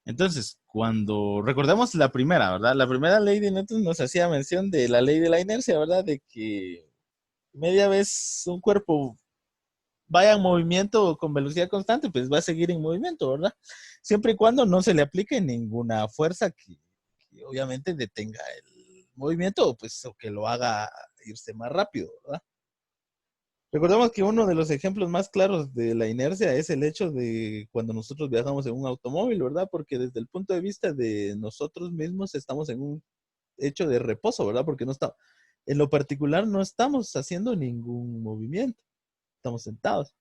Entonces, cuando recordemos la primera, ¿verdad? La primera ley de Newton nos hacía mención de la ley de la inercia, ¿verdad? De que media vez un cuerpo vaya en movimiento con velocidad constante, pues va a seguir en movimiento, ¿verdad? Siempre y cuando no se le aplique ninguna fuerza que obviamente detenga el movimiento, pues, o que lo haga irse más rápido, ¿verdad? Recordemos que uno de los ejemplos más claros de la inercia es el hecho de cuando nosotros viajamos en un automóvil, ¿verdad? Porque desde el punto de vista de nosotros mismos estamos en un hecho de reposo, ¿verdad? Porque no está, en lo particular no estamos haciendo ningún movimiento, estamos sentados,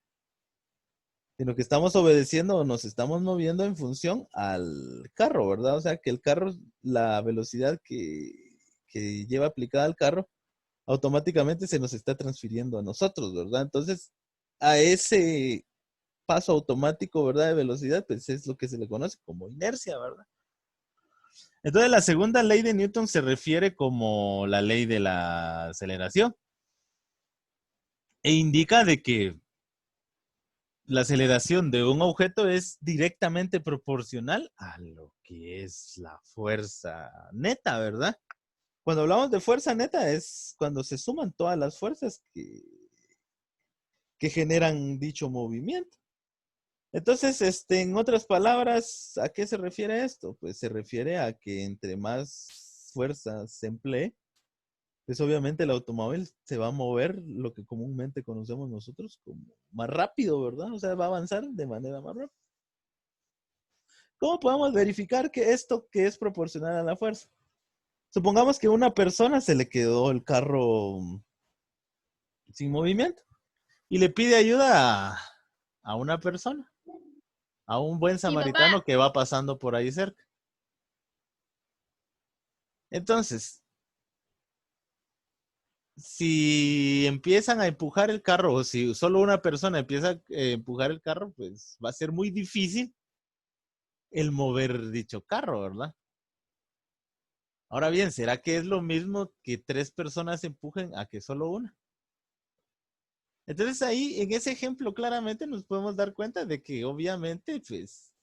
sino que estamos obedeciendo o nos estamos moviendo en función al carro, ¿verdad? O sea, que el carro, la velocidad que lleva aplicada al carro, automáticamente se nos está transfiriendo a nosotros, ¿verdad? Entonces, a ese paso automático, ¿verdad? De velocidad, pues es lo que se le conoce como inercia, ¿verdad? Entonces, la segunda ley de Newton se refiere como la ley de la aceleración e indica de que la aceleración de un objeto es directamente proporcional a lo que es la fuerza neta, ¿verdad? Cuando hablamos de fuerza neta es cuando se suman todas las fuerzas que generan dicho movimiento. Entonces, en otras palabras, ¿a qué se refiere esto? Pues se refiere a que entre más fuerza se emplee, pues obviamente el automóvil se va a mover lo que comúnmente conocemos nosotros como más rápido, ¿verdad? O sea, va a avanzar de manera más rápida. ¿Cómo podemos verificar que esto que es proporcional a la fuerza? Supongamos que a una persona se le quedó el carro sin movimiento y le pide ayuda a una persona, a un buen Mi papá, samaritano que va pasando por ahí cerca. Entonces, si empiezan a empujar el carro o si solo una persona empieza a empujar el carro, pues va a ser muy difícil el mover dicho carro, ¿verdad? Ahora bien, ¿será que es lo mismo que tres personas empujen a que solo una? Entonces ahí, en ese ejemplo, claramente nos podemos dar cuenta de que obviamente, pues,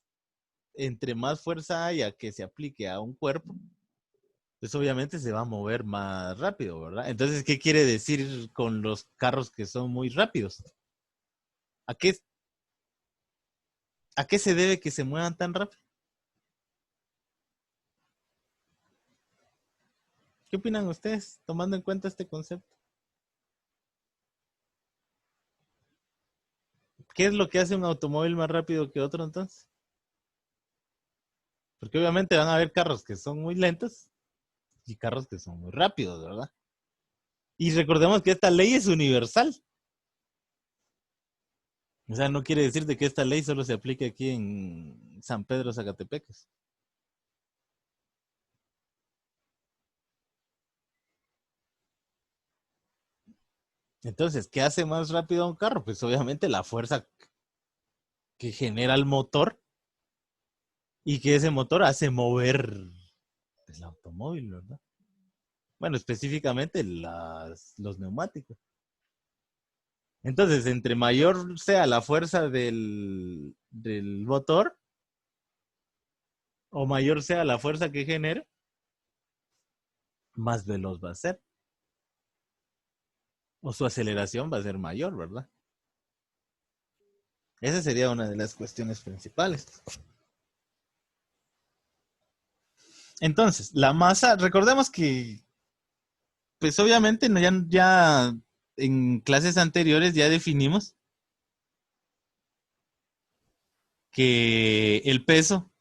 entre más fuerza haya que se aplique a un cuerpo, pues obviamente se va a mover más rápido, ¿verdad? Entonces, ¿qué quiere decir con los carros que son muy rápidos? ¿A qué, a qué se debe que se muevan tan rápido? ¿Qué opinan ustedes, tomando en cuenta este concepto? ¿Qué es lo que hace un automóvil más rápido que otro entonces? Porque obviamente van a haber carros que son muy lentos y carros que son muy rápidos, ¿verdad? Y recordemos que esta ley es universal. O sea, no quiere decir de que esta ley solo se aplique aquí en San Pedro Zacatepecas. Entonces, ¿qué hace más rápido a un carro? Pues obviamente la fuerza que genera el motor y que ese motor hace mover el automóvil, ¿verdad? Bueno, específicamente los neumáticos. Entonces, entre mayor sea la fuerza del motor o mayor sea la fuerza que genere, más veloz va a ser. O su aceleración va a ser mayor, ¿verdad? Esa sería una de las cuestiones principales. Entonces, la masa, recordemos que, pues obviamente ya en clases anteriores ya definimos que el peso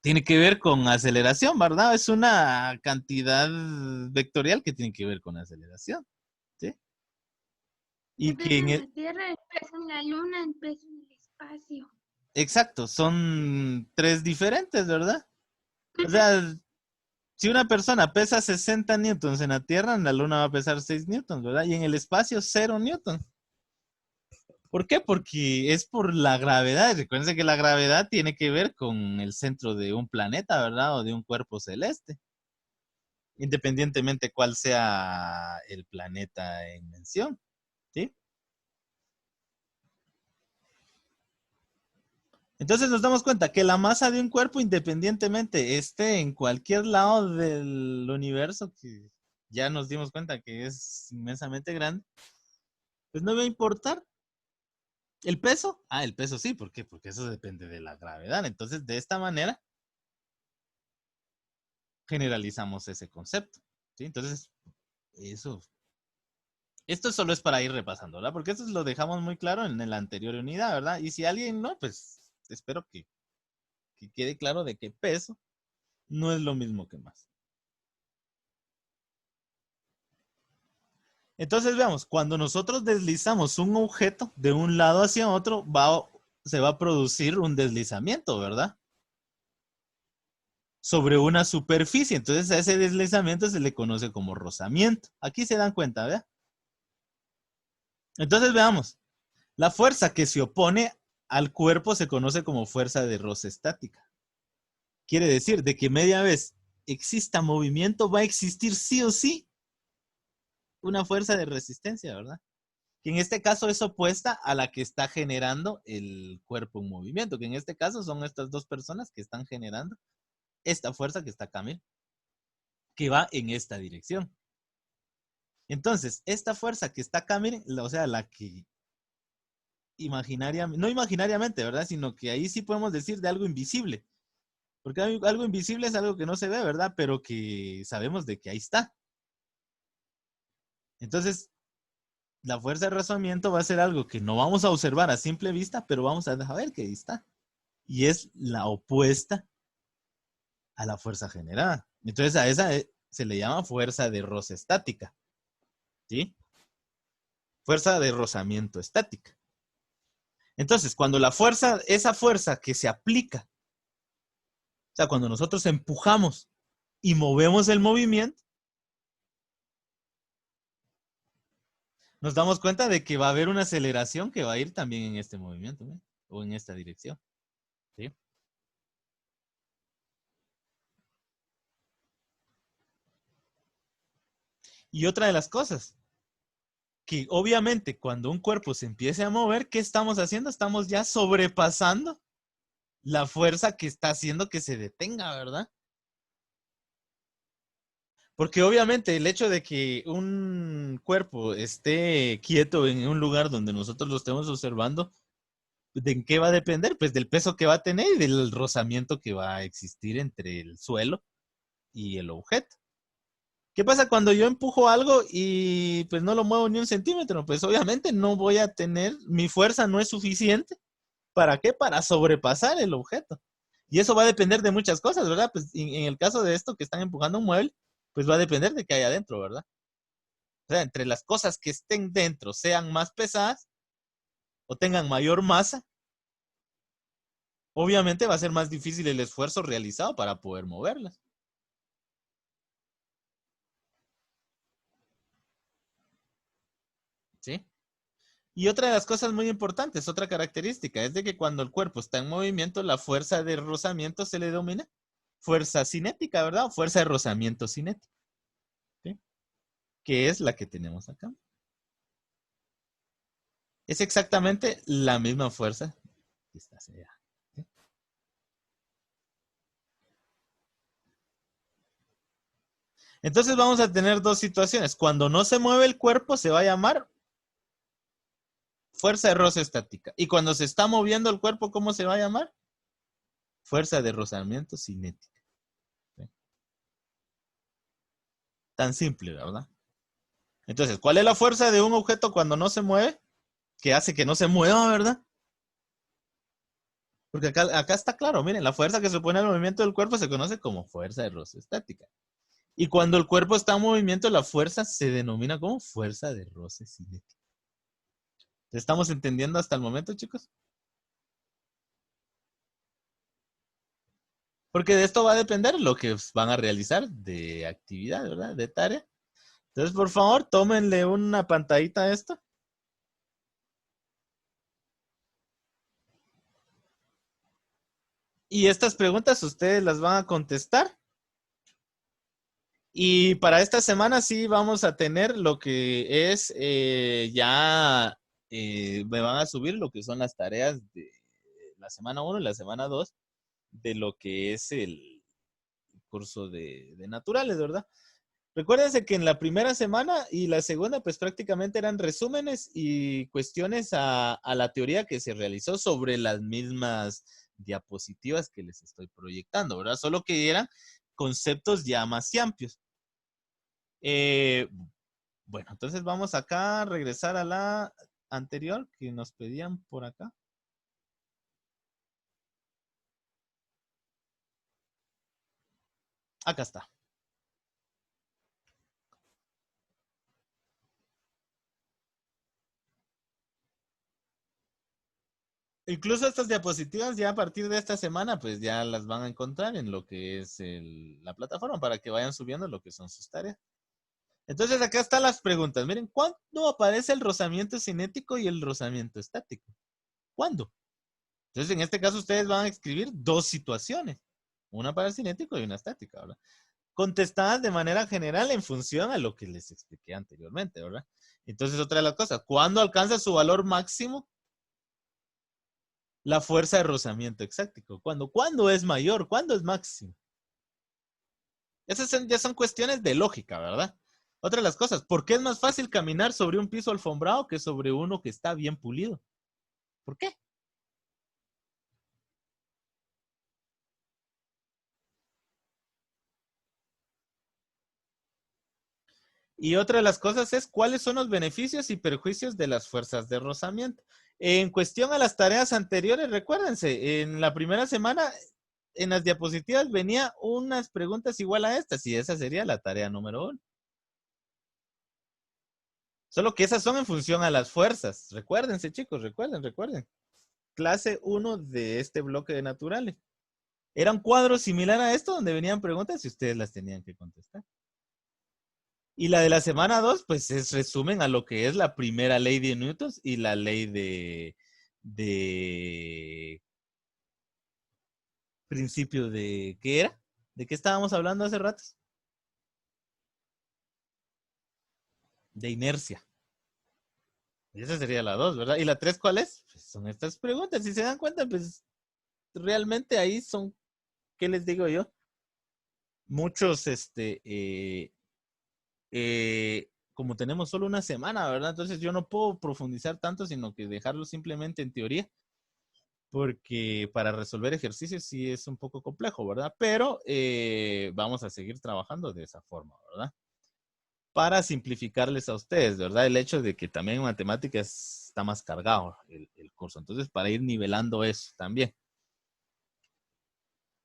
tiene que ver con aceleración, ¿verdad? Es una cantidad vectorial que tiene que ver con aceleración, ¿sí? Y el que peso en la Tierra, el peso en la Luna, el peso en el espacio. exacto, son tres diferentes, ¿verdad? O sea, si una persona pesa 60 newtons en la Tierra, en la Luna va a pesar 6 newtons, ¿verdad? Y en el espacio 0 newtons. ¿Por qué? Porque es por la gravedad. Recuerden que la gravedad tiene que ver con el centro de un planeta, ¿verdad? O de un cuerpo celeste. Independientemente cuál sea el planeta en mención, ¿sí? Entonces nos damos cuenta que la masa de un cuerpo, independientemente esté en cualquier lado del universo, que ya nos dimos cuenta que es inmensamente grande, pues no va a importar. ¿El peso? Ah, el peso sí, ¿por qué? Porque eso depende de la gravedad. Entonces, de esta manera, generalizamos ese concepto. ¿Sí? Entonces, eso. Esto solo es para ir repasando, ¿verdad? Porque esto lo dejamos muy claro en la anterior unidad, ¿verdad? Y si alguien no, pues espero que quede claro de que peso no es lo mismo que masa. Entonces veamos, cuando nosotros deslizamos un objeto de un lado hacia otro, se va a producir un deslizamiento, ¿verdad? Sobre una superficie. Entonces a ese deslizamiento se le conoce como rozamiento. Aquí se dan cuenta, ¿verdad? Entonces veamos, la fuerza que se opone al cuerpo se conoce como fuerza de roce estática. Quiere decir de que media vez exista movimiento, va a existir sí o sí una fuerza de resistencia, ¿verdad? Que en este caso es opuesta a la que está generando el cuerpo en movimiento, que en este caso son estas dos personas que están generando esta fuerza que está acá, mira, que va en esta dirección. Entonces, esta fuerza que está acá, miren, o sea, la que imaginariamente, no imaginariamente, ¿verdad? Sino que ahí sí podemos decir de algo invisible. Porque algo invisible es algo que no se ve, ¿verdad? Pero que sabemos de que ahí está. Entonces, la fuerza de rozamiento va a ser algo que no vamos a observar a simple vista, pero vamos a ver que ahí está. Y es la opuesta a la fuerza generada. Entonces, a esa se le llama fuerza de roce estática. ¿Sí? Fuerza de rozamiento estática. Entonces, cuando la fuerza, esa fuerza que se aplica, o sea, cuando nosotros empujamos y movemos el movimiento, nos damos cuenta de que va a haber una aceleración que va a ir también en este movimiento, ¿no? O en esta dirección. ¿Sí? Y otra de las cosas, que obviamente cuando un cuerpo se empiece a mover, ¿qué estamos haciendo? Estamos ya sobrepasando la fuerza que está haciendo que se detenga, ¿verdad? Porque obviamente el hecho de que un cuerpo esté quieto en un lugar donde nosotros lo estemos observando, ¿de qué va a depender? Pues del peso que va a tener y del rozamiento que va a existir entre el suelo y el objeto. ¿Qué pasa cuando yo empujo algo y pues no lo muevo ni un centímetro? Pues obviamente no voy a tener, mi fuerza no es suficiente. ¿Para qué? Para sobrepasar el objeto. Y eso va a depender de muchas cosas, ¿verdad? Pues en el caso de esto que están empujando un mueble, pues va a depender de qué hay adentro, ¿verdad? O sea, entre las cosas que estén dentro sean más pesadas o tengan mayor masa, obviamente va a ser más difícil el esfuerzo realizado para poder moverlas. ¿Sí? Y otra de las cosas muy importantes, otra característica, es de que cuando el cuerpo está en movimiento, la fuerza de rozamiento se le denomina fuerza cinética, ¿verdad? O fuerza de rozamiento cinética. ¿Sí? Que es la que tenemos acá. Es exactamente la misma fuerza que está hacia allá. ¿Sí? Entonces vamos a tener dos situaciones. Cuando no se mueve el cuerpo se va a llamar fuerza de roce estática. Y cuando se está moviendo el cuerpo, ¿cómo se va a llamar? Fuerza de rozamiento cinética. ¿Sí? Tan simple, ¿verdad? Entonces, ¿cuál es la fuerza de un objeto cuando no se mueve? Que hace que no se mueva, ¿verdad? Porque acá está claro, miren, la fuerza que se opone al movimiento del cuerpo se conoce como fuerza de roce estática. Y cuando el cuerpo está en movimiento, la fuerza se denomina como fuerza de roce cinética. ¿Estamos entendiendo hasta el momento, chicos? Porque de esto va a depender lo que van a realizar de actividad, ¿verdad? De tarea. Entonces, por favor, tómenle una pantallita a esto. Y estas preguntas ustedes las van a contestar. Y para esta semana sí vamos a tener lo que es me van a subir lo que son las tareas la semana 1 y la semana 2 de lo que es el curso de naturales, ¿verdad? Recuérdense que en la primera semana y la segunda, pues prácticamente eran resúmenes y cuestiones a la teoría que se realizó sobre las mismas diapositivas que les estoy proyectando, ¿verdad? Solo que eran conceptos ya más amplios. Bueno, entonces vamos acá a regresar a la anterior que nos pedían por acá. Acá está. Incluso estas diapositivas ya a partir de esta semana, pues ya las van a encontrar en lo que es la plataforma para que vayan subiendo lo que son sus tareas. Entonces acá están las preguntas. Miren, ¿cuándo aparece el rozamiento cinético y el rozamiento estático? ¿Cuándo? Entonces en este caso ustedes van a escribir dos situaciones. Una para el cinético y una estática, ¿verdad? Contestadas de manera general en función a lo que les expliqué anteriormente, ¿verdad? Entonces otra de las cosas, ¿cuándo alcanza su valor máximo la fuerza de rozamiento estático? ¿Cuándo es mayor? ¿Cuándo es máximo? Esas ya son cuestiones de lógica, ¿verdad? Otra de las cosas, ¿por qué es más fácil caminar sobre un piso alfombrado que sobre uno que está bien pulido? ¿Por qué? Y otra de las cosas es, ¿cuáles son los beneficios y perjuicios de las fuerzas de rozamiento? En cuestión a las tareas anteriores, recuérdense, en la primera semana, en las diapositivas venía unas preguntas igual a estas, y esa sería la tarea número 1. Solo que esas son en función a las fuerzas. Recuérdense, chicos, recuerden. Clase 1 de este bloque de naturales. Era un cuadro similar a esto donde venían preguntas y ustedes las tenían que contestar. Y la de la semana 2, pues es resumen a lo que es la primera ley de Newton y la ley de principio de, ¿qué era? ¿De qué estábamos hablando hace rato? De inercia. Y esa sería la 2, ¿verdad? ¿Y la 3 cuál es? Pues son estas preguntas. Si se dan cuenta, pues realmente ahí son, ¿qué les digo yo? Muchos, como tenemos solo una semana, ¿verdad? Entonces yo no puedo profundizar tanto, sino que dejarlo simplemente en teoría, porque para resolver ejercicios sí es un poco complejo, ¿verdad? Pero vamos a seguir trabajando de esa forma, ¿verdad? Para simplificarles a ustedes, ¿verdad? El hecho de que también en matemáticas está más cargado el curso. Entonces, para ir nivelando eso también.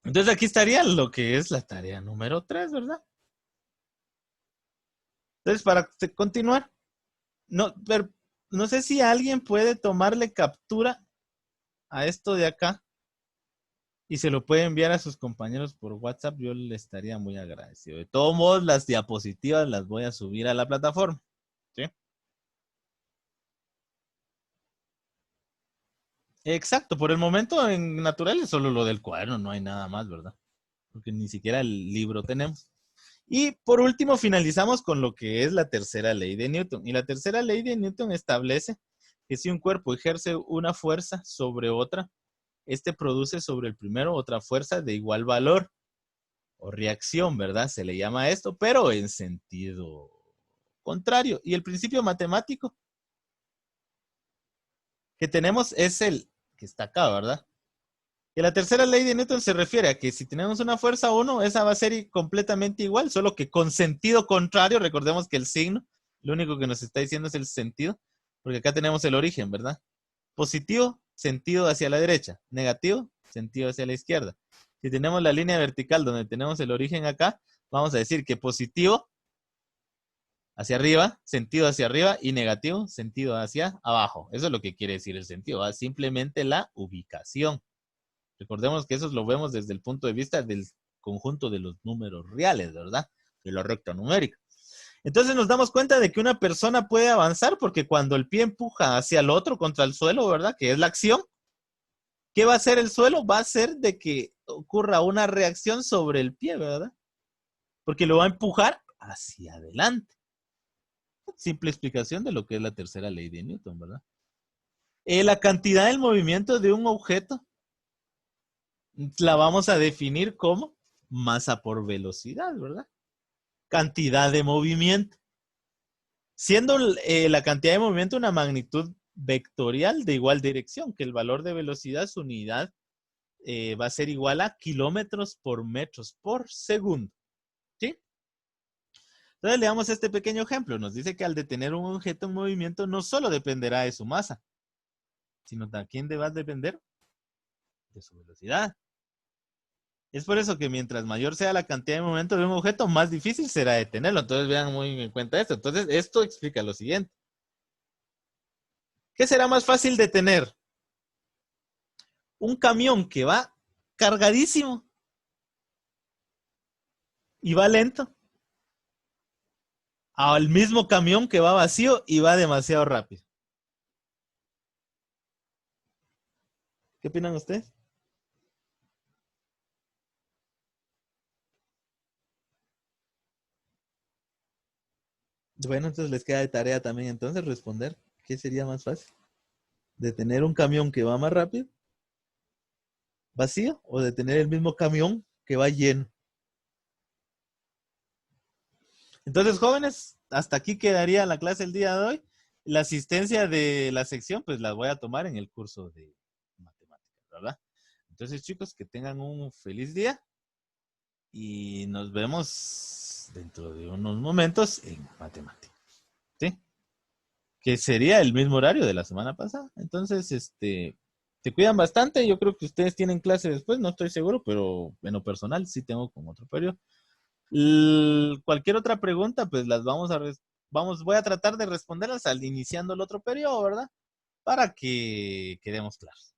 Entonces, aquí estaría lo que es la tarea número 3, ¿verdad? Entonces, para continuar, no, pero no sé si alguien puede tomarle captura a esto de acá y se lo puede enviar a sus compañeros por WhatsApp. Yo le estaría muy agradecido. De todos modos, las diapositivas las voy a subir a la plataforma. ¿Sí? Exacto, por el momento en natural es solo lo del cuaderno, no hay nada más, ¿verdad? Porque ni siquiera el libro tenemos. Y por último, finalizamos con lo que es la tercera ley de Newton. Y la tercera ley de Newton establece que si un cuerpo ejerce una fuerza sobre otra, este produce sobre el primero otra fuerza de igual valor o reacción, ¿verdad? Se le llama esto, pero en sentido contrario. Y el principio matemático que tenemos es el que está acá, ¿verdad? Y la tercera ley de Newton se refiere a que si tenemos una fuerza 1, esa va a ser completamente igual, solo que con sentido contrario. Recordemos que el signo, lo único que nos está diciendo es el sentido, porque acá tenemos el origen, ¿verdad? Positivo, sentido hacia la derecha. Negativo, sentido hacia la izquierda. Si tenemos la línea vertical donde tenemos el origen acá, vamos a decir que positivo hacia arriba, y negativo, sentido hacia abajo. Eso es lo que quiere decir el sentido, ¿verdad? Simplemente la ubicación. Recordemos que eso lo vemos desde el punto de vista del conjunto de los números reales, ¿verdad? De la recta numérica. Entonces nos damos cuenta de que una persona puede avanzar porque cuando el pie empuja hacia el otro contra el suelo, ¿verdad? Que es la acción. ¿Qué va a hacer el suelo? Va a hacer de que ocurra una reacción sobre el pie, ¿verdad? Porque lo va a empujar hacia adelante. Simple explicación de lo que es la tercera ley de Newton, ¿verdad? La cantidad del movimiento de un objeto la vamos a definir como masa por velocidad, ¿verdad? Cantidad de movimiento. Siendo la cantidad de movimiento una magnitud vectorial de igual dirección, que el valor de velocidad, su unidad, va a ser igual a kilómetros por metros por segundo. ¿Sí? Entonces le damos este pequeño ejemplo. Nos dice que al detener un objeto en movimiento no solo dependerá de su masa, sino también va a depender de su velocidad. Es por eso que mientras mayor sea la cantidad de movimiento de un objeto, más difícil será detenerlo. Entonces vean muy en cuenta esto. Entonces esto explica lo siguiente. ¿Qué será más fácil detener? Un camión que va cargadísimo y va lento, al mismo camión que va vacío y va demasiado rápido. ¿Qué opinan ustedes? Bueno, entonces les queda de tarea también entonces responder qué sería más fácil. ¿Detener un camión que va más rápido, vacío, o detener el mismo camión que va lleno? Entonces, jóvenes, hasta aquí quedaría la clase el día de hoy. La asistencia de la sección, pues la voy a tomar en el curso de matemáticas, ¿verdad? Entonces, chicos, que tengan un feliz día y nos vemos dentro de unos momentos en matemáticas, ¿sí? Que sería el mismo horario de la semana pasada. Entonces, te cuidan bastante. Yo creo que ustedes tienen clase después, no estoy seguro, pero en lo personal sí tengo con otro periodo. Cualquier otra pregunta, pues las voy a tratar de responderlas al iniciando el otro periodo, ¿verdad? Para que quedemos claros.